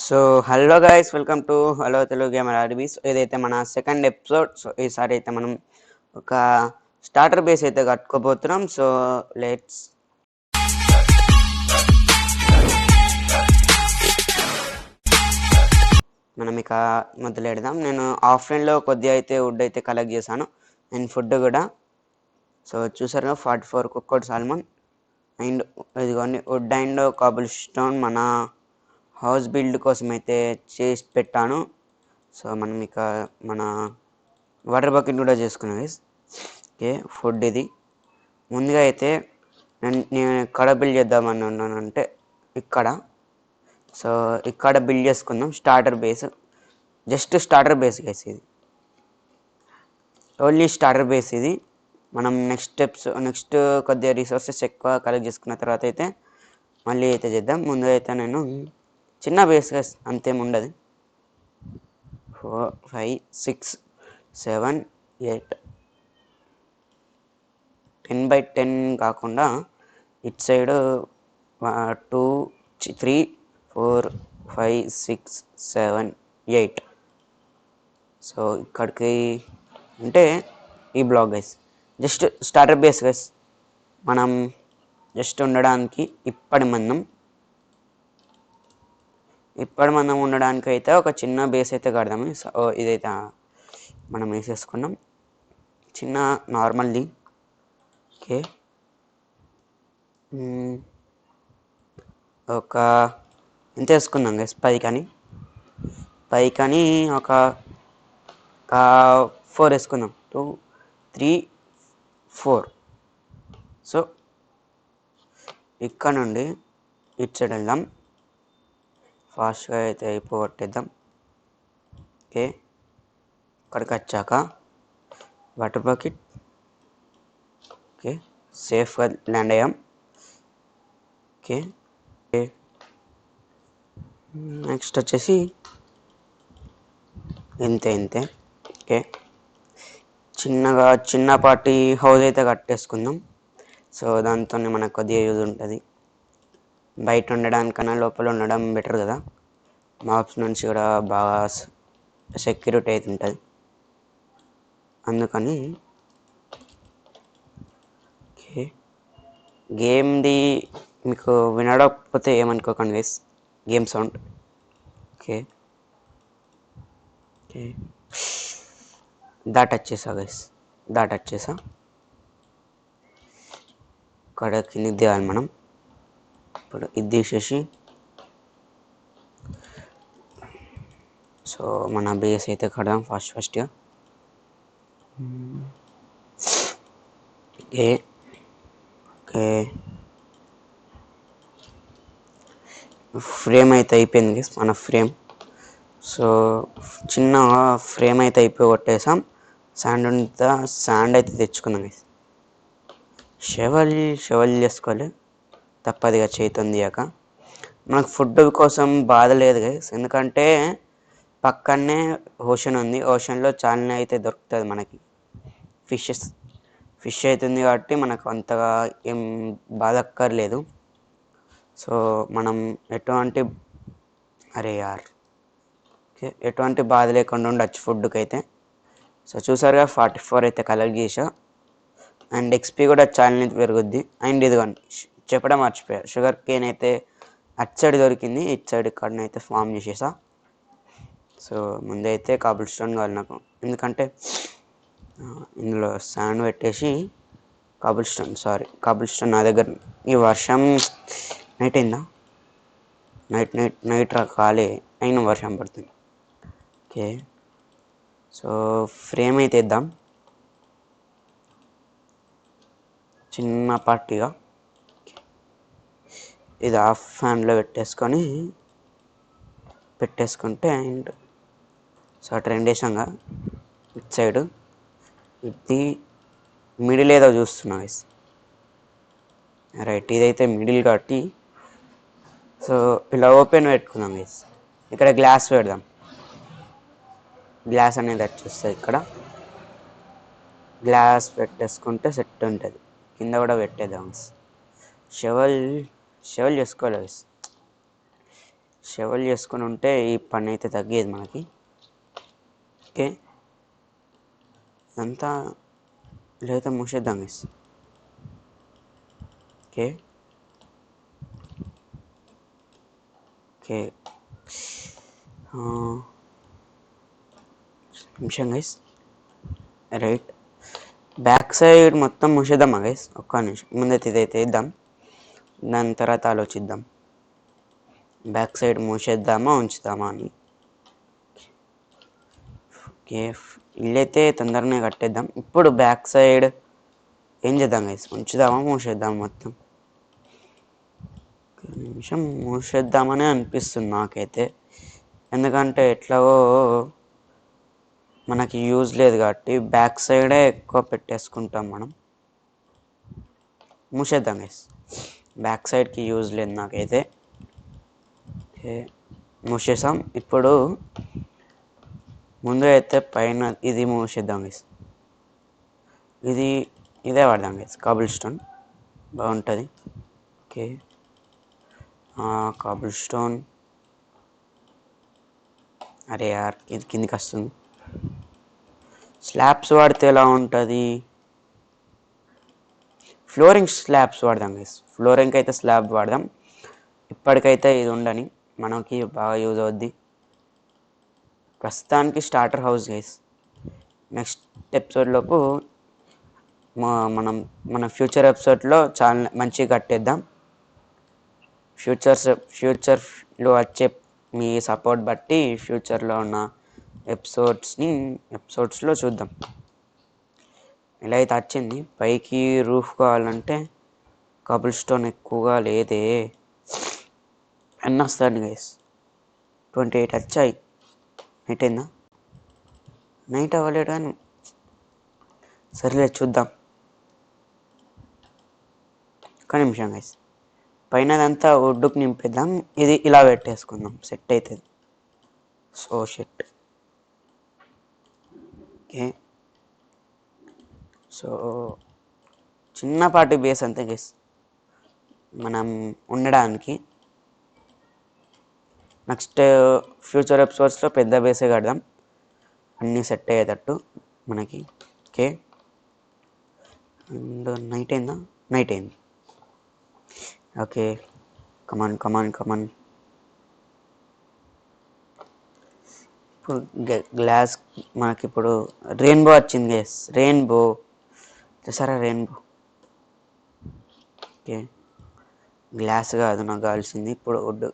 So hello guys, welcome to hello Telugu gamer ఆర్బీస్. ఇదైతే మన సెకండ్ ఎపిసోడ్. సో ఈసారి అయితే మనం ఒక స్టార్టర్ బేస్ అయితే కట్టుకోబోతున్నాం. సో లెట్స్ మనం ఇక మొదలెడదాం. నేను ఆఫ్లైన్లో కొద్దిగా అయితే వుడ్ అయితే కలెక్ట్ చేశాను అండ్ ఫుడ్ కూడా. సో చూసారుగా 44 కుక్కడ్ సాల్మన్ అండ్ ఇదిగోండి వుడ్ అండ్ కాబుల్ స్టోన్ మన హౌస్ బిల్డ్ కోసం అయితే చేసి పెట్టాను. సో మనం ఇక మన వాటర్ బకెట్ కూడా చేసుకున్నాం. ఓకే, ఫుడ్ ఇది. ముందుగా అయితే నేను ఎక్కడ బిల్డ్ చేద్దామని ఉన్నానంటే ఇక్కడ. సో ఇక్కడ బిల్డ్ చేసుకుందాం starter base. Just starter base guys, ఇది ఓన్లీ స్టార్టర్ బేస్. ఇది మనం నెక్స్ట్ కొద్దిగా రిసోర్సెస్ ఎక్కువ కలెక్ట్ చేసుకున్న తర్వాత అయితే మళ్ళీ అయితే చేద్దాం. ముందుగా అయితే నేను చిన్న బేస్ గైస్, అంతేం ఉండదు. 4 5 6 7 8 10x10 కాకుండా ఇటు సైడ్ 2 3 4 5 6 7 8. సో ఇక్కడికి అంటే ఈ block guys just starter base guys. మనం జస్ట్ ఉండడానికి ఇప్పటి మందం ఉండడానికి అయితే ఒక చిన్న బేస్ అయితే కడదాము. సో ఇదైతే మనం వేసేసుకున్నాం, చిన్న నార్మల్ది. ఓకే, ఒక ఎంత వేసుకుందాం గైస్, పైకని ఒక 4 వేసుకుందాం. 2 3 4. సో ఇక్కడ నుండి ఇటు సైడ్ వెళ్దాం, ఫాస్ట్గా అయితే అయిపోగొట్టేద్దాం. ఓకే, ఇక్కడికి వచ్చాక వాటర్ బకెట్. ఓకే, సేఫ్గా ల్యాండ్ అయ్యాం. ఓకే, నెక్స్ట్ వచ్చేసి ఇంతే. ఓకే, చిన్నపాటి హౌస్ అయితే కట్టేసుకుందాం. సో దాంతో మనకు కొద్దిగా యూజ్ ఉంటుంది. బయట ఉండడానికన్నా లోపల ఉండడం బెటర్ కదా, మాప్స్ నుంచి కూడా బాగా సెక్యూరిటీ అయితే ఉంటుంది అందుకని. ఓకే, గేమ్ది మీకు వినడకపోతే ఏమనుకోకండి guys, game sound. Okay, touch చేసా గైస్, టచ్ చేసా. ఇక్కడ కిందికి దిగాలి మనం. ఇప్పుడు ఇది తీసేసి సో మన బేస్ అయితే కడదాం ఫస్ట్గా. ఓకే, ఫ్రేమ్ అయితే అయిపోయింది గైస్ మన ఫ్రేమ్. సో చిన్న ఫ్రేమ్ అయితే అయిపోగొట్టేసాం. శాండ్ అయితే తెచ్చుకున్నాం గైస్. షెవల్ చేసుకోవాలి తప్పదిగా, చేతుంది దిగాక. మనకు ఫుడ్ కోసం బాధ లేదు గైస్, ఎందుకంటే పక్కనే ఓషన్ ఉంది. ఓషన్లో చాలా అయితే దొరుకుతుంది మనకి, ఫిష్ అవుతుంది కాబట్టి మనకు అంతగా ఏం బాధ అక్కర్లేదు. సో మనం ఎటువంటి బాధ లేకుండా ఉండొచ్చు ఫుడ్కి అయితే. సో చూసారుగా 44 అయితే కలెక్ట్ చేసా అండ్ ఎక్స్పీ కూడా చాలా పెరుగుద్ది. అండ్ ఇదిగోండి చెప్పడం మర్చిపోయా, షుగర్ కేన్ అయితే అటు సైడ్ దొరికింది, ఇటు సైడ్ ఇక్కడనైతే ఫామ్ చేసేసా. సో ముందైతే కాబుల్ స్టోన్ కావాలి నాకు, ఎందుకంటే ఇందులో శాండ్ పెట్టేసి కాబుల్ స్టోన్ నా దగ్గర. ఈ వర్షం నైట్ అయిందా, నైట్ రాకాలే అయిన వర్షం పడుతుంది. ఓకే, సో ఫ్రేమ్ అయితే ఇద్దాం చిన్న పార్టీగా. ఇది హాఫ్ ఫ్యాన్లో పెట్టేసుకుంటే అండ్ సో అటు రెండేసంగా ఇటు సైడు ఇది మిడిల్ ఏదో చూస్తున్నా గైస్. రైట్, ఇదైతే మిడిల్ కాబట్టి సో ఇలా ఓపెన్ పెట్టుకుందాం గైస్. ఇక్కడ గ్లాస్ పెడదాం, గ్లాస్ అనేది వచ్చేస్తుంది. ఇక్కడ గ్లాస్ పెట్టేసుకుంటే సెట్ ఉంటుంది. కింద కూడా పెట్టేద్దాం. షెవల్ చేసుకోవాలి గైస్. షెవల్ చేసుకుని ఉంటే ఈ పని అయితే తగ్గేది మనకి. ఓకే, ఇదంతా లేదా మూసేద్దాం గైస్. ఓకే ఓకే నిమిషం గైస్. రైట్, బ్యాక్ సైడ్ మొత్తం మూసేద్దామా గైస్? ఒక్క నిమిషం, ముందైతే ఇదైతే వేద్దాం, దాని తర్వాత ఆలోచిద్దాం బ్యాక్ సైడ్ మూసేద్దామా ఉంచుదామా అని. ఓకే, ఇల్లైతే తొందరనే కట్టేద్దాం. ఇప్పుడు బ్యాక్ సైడ్ ఏం చేద్దాం గైస్? ఉంచుదామా మూసేద్దాం మొత్తం? నిమిషం మూసేద్దామని అనిపిస్తుంది నాకైతే, ఎందుకంటే ఎట్లాగో మనకి యూజ్ లేదు కాబట్టి బ్యాక్ సైడే ఎక్కువ పెట్టేసుకుంటాం మనం. మూసేద్దాం గైస్, బ్యాక్ సైడ్కి యూజ్ లేదు నాకైతే. ఓకే, మూసేసాం. ఇప్పుడు ముందు అయితే పైన ఇది మూసేద్దాం గైస్. ఇదే వాడదాం గైస్, కాబుల్ స్టోన్ బాగుంటుంది. Okay, cobblestone. అరే యార్, ఇది కిందికి వస్తుంది. స్లాబ్స్ వాడితే ఎలా ఉంటుంది? ఫ్లోరింగ్ స్లాబ్స్ వాడదాం గైస్. ఫ్లోరింగ్కి అయితే స్లాబ్ వాడదాం. ఇప్పటికైతే ఇది ఉండని, మనకి బాగా యూజ్ అవుద్ది. ప్రస్తుతానికి స్టార్టర్ హౌస్ గైస్. నెక్స్ట్ ఎపిసోడ్లోపు మన ఫ్యూచర్ ఎపిసోడ్లో చాలా మంచిగా కట్టేద్దాం. ఫ్యూచర్లో వచ్చే మీ సపోర్ట్ బట్టి ఫ్యూచర్లో ఉన్న ఎపిసోడ్స్లో చూద్దాం. ఇలా అయితే వచ్చింది. పైకి రూఫ్ కావాలంటే కబుల్ స్టోన్ ఎక్కువగా లేదే. ఎన్ని వస్తాను గైస్? 28 వచ్చాయి. నైట్ అయిందా? నైట్ అవ్వలేడు కానీ సర్లే చూద్దాం. ఒక్క నిమిషం గైస్, పైనదంతా వుడ్డుకు నింపేద్దాం. ఇది ఇలా పెట్టేసుకుందాం, సెట్ అవుతుంది. సో షెట్. ఓకే, సో చిన్నపాటి బేస్ అంతే గైస్ మనం ఉండడానికి. నెక్స్ట్ ఫ్యూచర్ ఎపిసోడ్స్లో పెద్ద బేసే కడదాం, అన్నీ సెట్ అయ్యేటట్టు మనకి. ఓకే, అండ్ నైట్ అయిందా? నైట్ అయింది. ఓకే, కమాన్ కమాన్ కమాన్. ఇప్పుడు గ్లాస్ మనకి ఇప్పుడు రెయిన్బో వచ్చింది గైస్. రెయిన్బో చూసారా? రెయిన్బో. ఓకే, గ్లాస్ కాదు నాకు కావాల్సింది ఇప్పుడు వుడ్.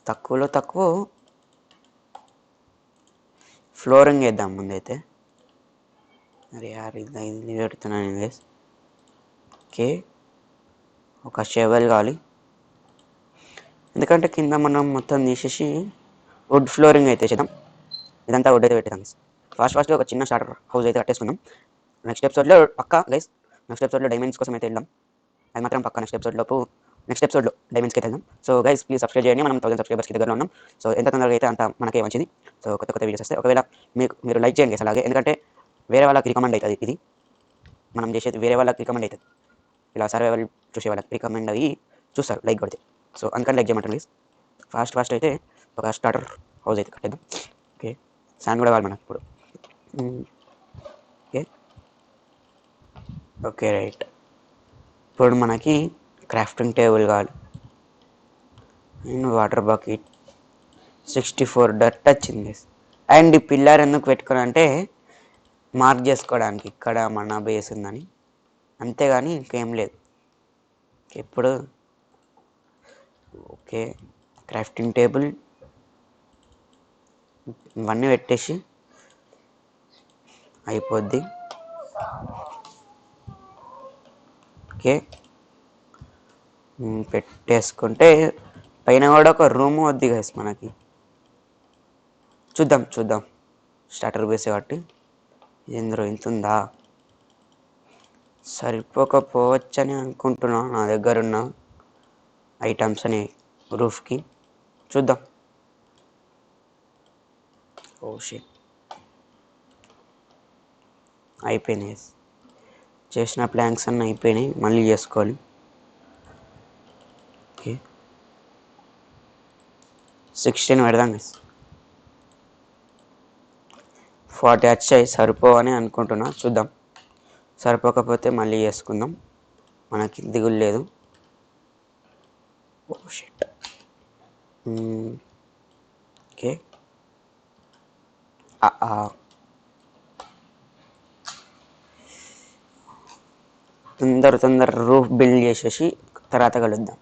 తక్కువలో తక్కువ ఫ్లోరింగ్ వేద్దాం ముందైతే. అరే యార్, ఇది పెడుతున్నాను గైస్. ఓకే, ఒక షెవెల్ కావాలి, ఎందుకంటే కింద మనం మొత్తం తీసేసి వుడ్ ఫ్లోరింగ్ అయితే చేద్దాం. ఇదంతా వుడ్ అయితే పెట్టేద్దాం. ఫాస్ట్గా ఒక చిన్న స్టార్టర్ హౌస్ అయితే కట్టేసుకుందాం. నెక్స్ట్ ఎపిసోడ్లో పక్కా గైస్, నెక్స్ట్ ఎపిసోడ్లో డైమండ్స్ కోసం అయితే వెళ్దాం. అది మాత్రం పక్కా. నెక్స్ట్ ఎపిసోడ్లో డైమండ్స్కి వెళ్దాం. సో గైస్ ప్లీజ్ సబ్స్క్రైబ్ చేయండి, మనం 1000 సబ్స్క్రైబర్స్కి దగ్గరలో ఉన్నాం. సో ఎంత తొందరగా అయితే అంత మనకే మంచిది. సో కొత్త వీడియోస్ వస్తే ఒకవేళ మీరు లైక్ చేయండి గైస్. అలాగే ఎందుకంటే వేరే వాళ్ళకి రికమెండ్ అవుతుంది, ఇది మనం చేసేది వేరే వాళ్ళకి రికమెండ్ అవుతుంది. ఇలా సర్వైవల్ చూసే వాళ్ళకి రికమెండ్ అయ్యి చూస్తారు లైక్ కొడితే. సో అందుకని లైక్ చేయమంటారు ప్లీజ్. ఫాస్ట్ అయితే ఒక స్టార్టర్ హౌస్ అయితే కట్టేద్దాం. ఓకే, శాండ్ కూడా కావాలి మనకి ఇప్పుడు. ఓకే ఓకే రైట్, ఇప్పుడు మనకి క్రాఫ్టింగ్ టేబుల్ కావాలి అండ్ వాటర్ బకెట్. 64 డట్ వచ్చింది. అండ్ ఈ పిల్లర్ ఎందుకు పెట్టుకుని అంటే మార్క్ చేసుకోవడానికి ఇక్కడ మన బేస్ ఉందని, అంతేగాని ఇంకేం లేదు. ఇప్పుడు ఓకే, క్రాఫ్టింగ్ టేబుల్ ఇవన్నీ పెట్టేసి అయిపోద్ది. ఓకే, పెట్టేసుకుంటే పైన కూడా ఒక రూమ్ వద్ది గైస్ మనకి. చూద్దాం స్టార్టర్ బేస్ కాబట్టి. ఇందులో ఇంత ఉందా? సరిపోకపోవచ్చని అనుకుంటున్నా నా దగ్గర ఉన్న ఐటమ్స్ అని రూఫ్కి. చూద్దాం. ఓ షిట్, అయిపోయినాయి చేసిన ప్లాంక్స్ అన్నీ అయిపోయినాయి, మళ్ళీ చేసుకోవాలి. ఓకే 16 పెడదాం గైస్. 40 వచ్చాయి, సరిపోవని అనుకుంటున్నా, చూద్దాం. సరిపోకపోతే మళ్ళీ చేసుకుందాం, మనకి దిగులు లేదు. Oh shit. ఓకే తొందర రూఫ్ బిల్డ్ చేసేసి తర్వాత కలుద్దాం.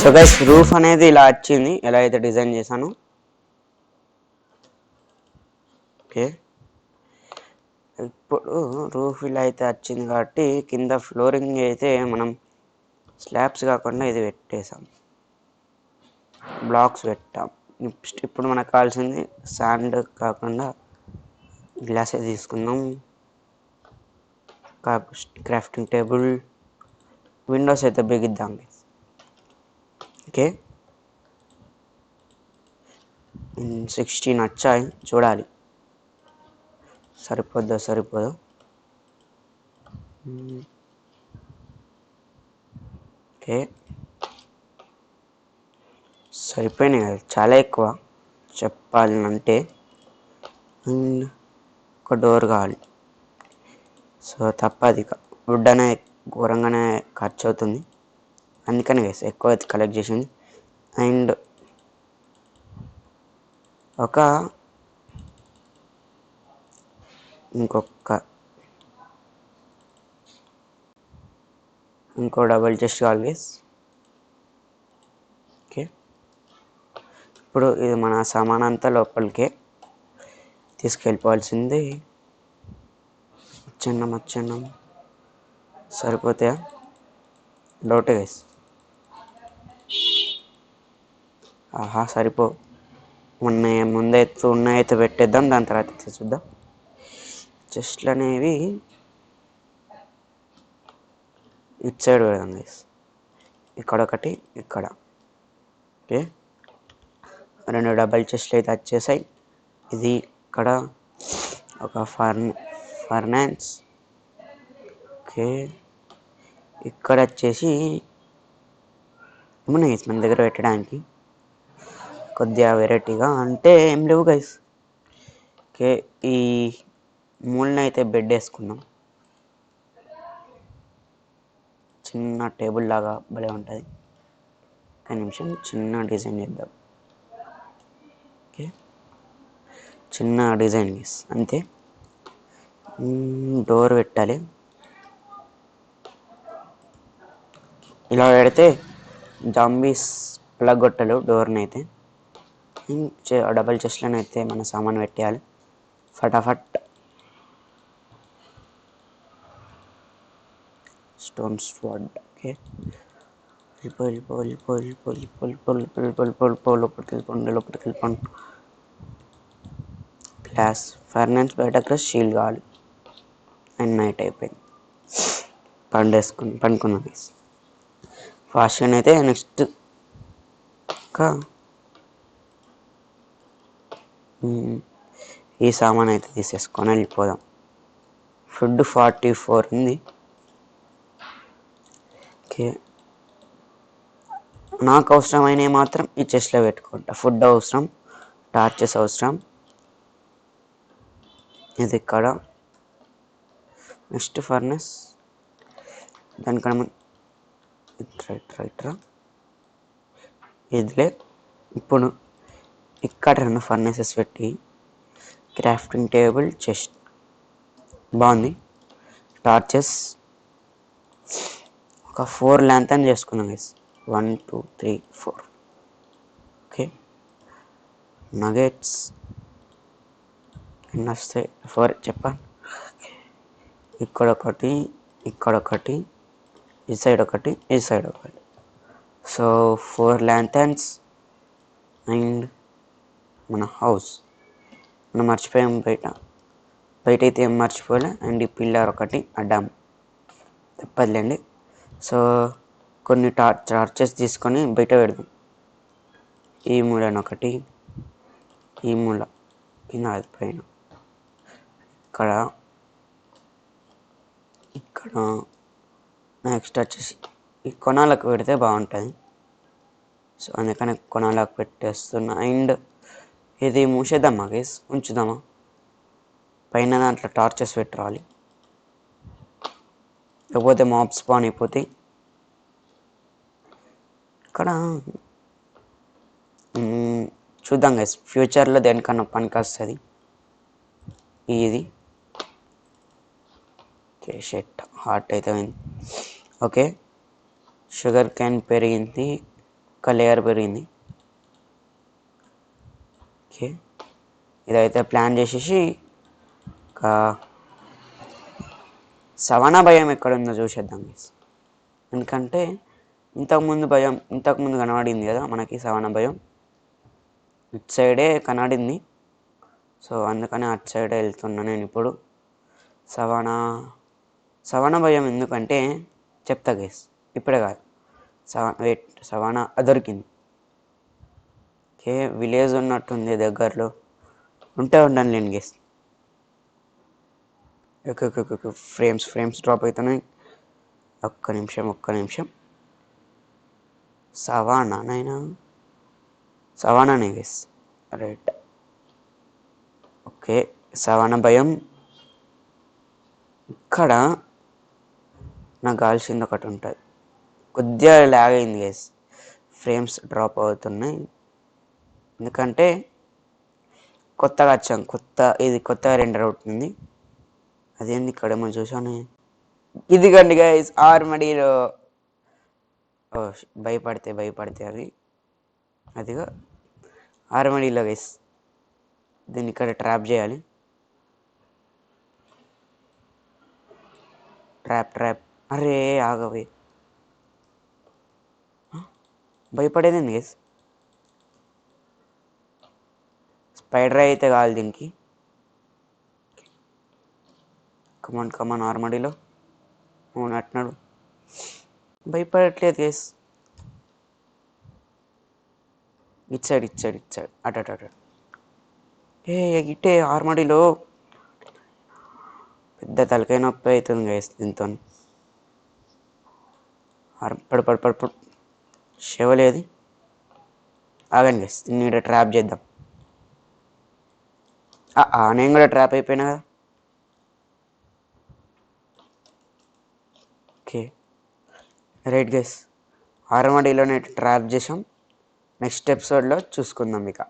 సో గైస్ రూఫ్ అనేది ఇలా వచ్చింది, ఎలా అయితే డిజైన్ చేశాను. ఓకే ఇప్పుడు రూఫ్ ఇలా అయితే వచ్చింది కాబట్టి కింద ఫ్లోరింగ్ అయితే మనం స్లాబ్స్ కాకుండా ఇది పెట్టేసాం, బ్లాక్స్ పెట్టాం. ఇప్పుడు మనకు కావాల్సింది శాండ్ కాకుండా గ్లాసే తీసుకుందాం. క్రాఫ్టింగ్ టేబుల్, విండోస్ అయితే బిగిద్దాం. ఓకే 16 వచ్చాయి, చూడాలి సరిపోదో. ఓకే సరిపోయినాయి కదా, చాలా ఎక్కువ చెప్పాలంటే. అండ్ ఒక డోర్ కావాలి, సో తప్పది, వుడ్ అనే ఘోరంగానే ఖర్చు అవుతుంది, అందుకని వేసి ఎక్కువ అయితే కలెక్ట్ చేసింది. అండ్ ఇంకో డబుల్ చెస్ట్ ఆల్వేస్. ఓకే ఇప్పుడు ఇది మన సామాన్ అంతా లోపలికే తీసుకెళ్ళిపోవాల్సింది. వచ్చేయండి సరిపోతాయా, డౌటే గైస్. సరిపో ముందైతే పెట్టేద్దాం, దాని తర్వాత చూద్దాం. చెస్ట్లు అనేవి ఇటు సైడ్ పెడదాం గైస్, ఇక్కడ ఒకటి ఇక్కడ. ఓకే 2 డబల్ చెస్ట్లు అయితే వచ్చేసాయి. ఇది ఇక్కడ ఒక ఫర్నాన్స్. ఓకే ఇక్కడ వచ్చేసి ఏమన్నా గైస్ మన దగ్గర పెట్టడానికి కొద్దిగా వెరైటీగా అంటే ఏం లేవు గైస్. ఓకే ఈ మూలన అయితే బెడ్ వేసుకుందాం, చిన్న టేబుల్ లాగా భలే ఉంటుంది. ఒక నిమిషం చిన్న డిజైన్ చేద్దాం. ఓకే చిన్న డిజైన్ గైస్ అంతే. డోర్ పెట్టాలి, ఇలా పెడితే జాంబీస్ పలగొట్టలు డోర్ని అయితే. డబల్ చెస్ట్లను అయితే మన సామాన్ పెట్టేయాలి ఫటాఫట్. స్టోన్ స్వాడ్. ఓకే లోపలికి. గ్లాస్ ఫర్నాన్స్ బయట షీల్డ్ కావాలి. అండ్ నైట్ అయిపోయింది, పండుకున్నాం గైస్. ఫాస్ట్గా అయితే నెక్స్ట్ ఇంకా ఈ సామాన్ అయితే తీసేసుకొని వెళ్ళిపోదాం. ఫుడ్ 44 ఉంది, ఓకే, నాకు అవసరమైనవి మాత్రం ఈ చెస్ట్లో పెట్టుకుంటా. ఫుడ్ అవసరం, టార్చెస్ అవసరం, ఇది ఇక్కడ. నెక్స్ట్ ఫర్నెస్, దానికన్నా రైట్ ఇదిలే. ఇప్పుడు ఇక్కడ 2 ఫర్నేసెస్ పెట్టి క్రాఫ్టింగ్ టేబుల్, చెస్ట్ బాగుంది. టార్చెస్ ఒక 4 ల్యాంతర్న్ చేసుకున్నాం గైస్. 1 2 3 4. ఓకే, నగెట్స్ ఎన్ని వస్తాయి? 4 చెప్పాను. ఇక్కడ ఒకటి, ఇక్కడ ఒకటి, ఈ సైడ్ ఒకటి, ఈ సైడ్ ఒకటి. సో 4 ల్యాంతర్న్స్. అండ్ మన హౌస్ మనం మర్చిపోయాం. బయట అయితే ఏం మర్చిపోలే. అండ్ ఈ పిల్లర్ ఒకటి అడ్డాం, తప్పదులేండి. సో కొన్ని టార్చెస్ తీసుకొని బయట పెడదాం. ఈ మూలనొకటి, ఈ మూల కింద పైన, ఇక్కడ ఇక్కడ. నెక్స్ట్ వచ్చేసి ఈ కొనాలకు పెడితే బాగుంటుంది. సో అందుకని కొనాలకు పెట్టేస్తున్నా. అండ్ ఇది మూసేద్దామా గైస్, ఉంచుదామా? పైన దాంట్లో టార్చెస్ పెట్టాలి, లేకపోతే మాబ్స్ స్పాన్ అయిపోతాయి. ఇక్కడ చూద్దాం గైస్, ఫ్యూచర్లో దేనికన్నా పనికి వస్తుంది ఇది. ఓకే, షెట్ హార్ట్ అయితే అయింది. ఓకే, షుగర్ క్యాన్ పెరిగింది, ఒక లేయర్ పెరిగింది. ఓకే, ఇదైతే ప్లాన్ చేసేసి ఒక సవానా భయం ఎక్కడుందో చూసేద్దాం గైస్. ఎందుకంటే ఇంతకుముందు కనబడింది కదా మనకి సవానా భయం, ఇటు సైడే కనబడింది. సో అందుకని అటు సైడే వెళ్తున్నా నేను ఇప్పుడు. సవానా భయం ఎందుకంటే చెప్తా గైస్, ఇప్పుడే కాదు. సవానా దొరికింది. ఓకే, విలేజ్ ఉన్నట్టుంది దగ్గరలో, ఉంటే ఉండండి లేండి గైస్. ఫ్రేమ్స్ డ్రాప్ అవుతున్నాయి. ఒక్క నిమిషం. సవానానే గైస్, రైట్. ఓకే, సవానా భయం. ఇక్కడ నాకు కావాల్సింది ఒకటి ఉంటుంది. కొద్దిగా లాగ్ అయింది గైస్, ఫ్రేమ్స్ డ్రాప్ అవుతున్నాయి. ఎందుకంటే కొత్తగా వచ్చాం, కొత్తగా రెండర్ అవుతుంది. అదేంది ఇక్కడేమో చూసాను. ఇదిగోండి గైస్, ఆర్మడీలో. భయపడితే అవి అదిగో ఆర్మడీలో గైస్. దీన్ని ఇక్కడ ట్రాప్ చేయాలి. ట్రాప్. అరే ఆగవే, భయపడేది గైస్. స్పైడర్ అయితే కావాలి దీనికి. కమాన్ ఆర్మడీలో. అవును అట్నాడు, భయపడట్లేదు గైస్. ఇటు సైడ్ అటు. ఇటే ఆర్మడీలో పెద్ద తలకాయ నొప్పి అవుతుంది గైస్ దీంతో. పడు శివలేదు. ఆగండి గైస్, దీన్ని ఇక్కడ ట్రాప్ చేద్దాం. నేను కూడా ట్రాప్ అయిపోయినా కదా. ఓకే, రైట్ గైస్, ఆర్మడీలోనే ట్రాప్ చేసాం. నెక్స్ట్ ఎపిసోడ్లో చూసుకుందాం ఇక.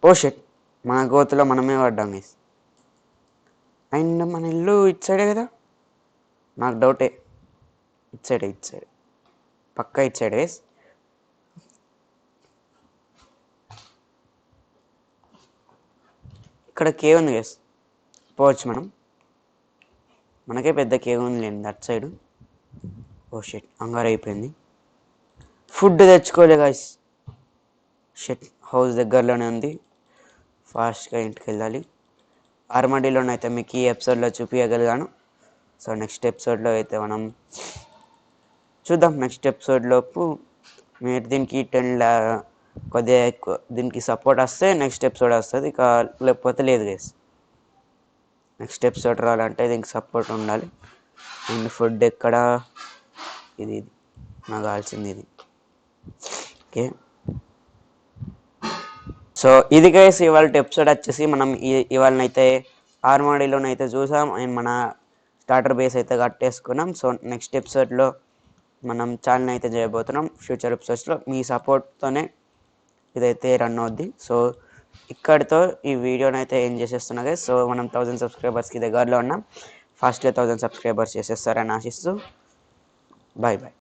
ఓ షెట్, మన గోతులో మనమే పడ్డాం గైస్. అండ్ మన ఇల్లు ఇటు సైడే కదా, నాకు డౌటే. ఇటు సైడ్ పక్కా ఇటు సైడ్ గైస్. ఇక్కడ కేవ్ ఉంది గైస్, పోవచ్చు మనకే పెద్ద కేవ్ ఉంది లేండి అటు సైడు. ఓ షెట్, హంగర్ అయిపోయింది. ఫుడ్ తెచ్చుకోలే గైస్. షెట్, హౌస్ దగ్గరలోనే ఉంది, ఫాస్ట్గా ఇంటికి వెళ్ళాలి. ఆర్మడీలోనైతే మీకు ఈ ఎపిసోడ్లో చూపించగలిగాను. సో నెక్స్ట్ ఎపిసోడ్లో అయితే మనం చూద్దాం. నెక్స్ట్ ఎపిసోడ్లోపు మీరు దీనికి కొద్దిగా ఎక్కువ దీనికి సపోర్ట్ వస్తే నెక్స్ట్ ఎపిసోడ్ వస్తుంది, ఇక లేకపోతే లేదు గైస్. నెక్స్ట్ ఎపిసోడ్ రావాలంటే దీనికి సపోర్ట్ ఉండాలి. అండ్ ఫుడ్ ఎక్కడ? ఇది నాకు కావాల్సింది ఇది. ఓకే, సో ఇది గైస్ ఇవాళ ఎపిసోడ్ వచ్చేసి మనం ఇవాళనైతే ఆర్మాడీలోనైతే చూసాం అండ్ మన స్టార్టర్ బేస్ అయితే కట్టేసుకున్నాం. సో నెక్స్ట్ ఎపిసోడ్లో మనం ఛానల్ అయితే చేయబోతున్నాం. ఫ్యూచర్ ఎపిసోడ్స్లో మీ సపోర్ట్తోనే ఇదైతే రన్ అవుద్ది. సో ఇక్కడితో ఈ వీడియోని అయితే ఏం చేసేస్తున్నా గైస్. సో మనం 1000 సబ్స్క్రైబర్స్కి దగ్గరలో ఉన్నాం. ఫాస్ట్గా 1000 సబ్స్క్రైబర్స్ చేసేస్తారని ఆశిస్తూ బాయ్ బాయ్.